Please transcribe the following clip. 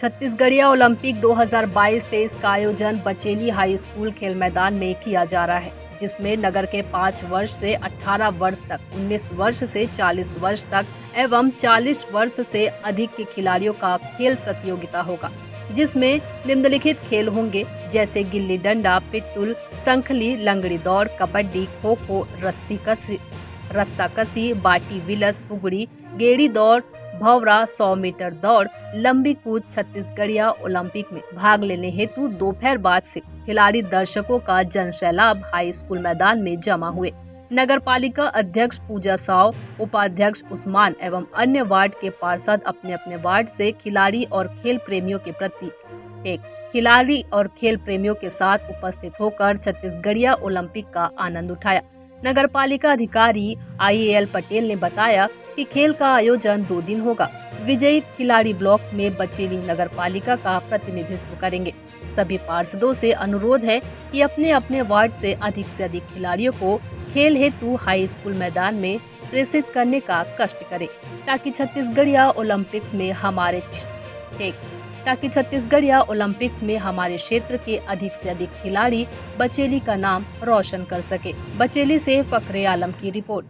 छत्तीसगढ़िया Olympic 2022-23 का आयोजन Bacheli high school खेल मैदान में किया जा रहा है, जिसमें नगर के 5 वर्ष से 18 वर्ष तक, 19 वर्ष से 40 वर्ष तक एवं 40 वर्ष से अधिक के खिलाड़ियों का खेल प्रतियोगिता होगा, जिसमें निम्नलिखित खेल होंगे जैसे गिल्ली डंडा, पिट्टूल, संखली, लंगड़ी दौड़, कबड्डी, खो खो, रस्साकसी, बाटी विलस, पुगड़ी, गेड़ी दौड़, भंवरा, 100 मीटर दौड़, लंबी कूद। छत्तीसगढ़िया ओलंपिक में भाग लेने हेतु दोपहर बाद से खिलाड़ी दर्शकों का जनसैलाब हाई स्कूल मैदान में जमा हुए। नगर पालिका अध्यक्ष पूजा साव, उपाध्यक्ष उस्मान एवं अन्य वार्ड के पार्षद अपने अपने वार्ड से खिलाड़ी और खेल प्रेमियों के साथ उपस्थित होकर छत्तीसगढ़िया ओलंपिक का आनंद उठाया। नगर पालिका अधिकारी IAL पटेल ने बताया कि खेल का आयोजन 2 दिन होगा। विजयी खिलाड़ी ब्लॉक में बचेली नगर पालिका का प्रतिनिधित्व करेंगे। सभी पार्षदों से अनुरोध है कि अपने अपने वार्ड से अधिक खिलाड़ियों को खेल हेतु हाई स्कूल मैदान में प्रेषित करने का कष्ट करें, ताकि छत्तीसगढ़िया ओलंपिक्स में हमारे क्षेत्र के अधिक से अधिक खिलाड़ी बचेली का नाम रोशन कर सके। बचेली से फखरे आलम की रिपोर्ट।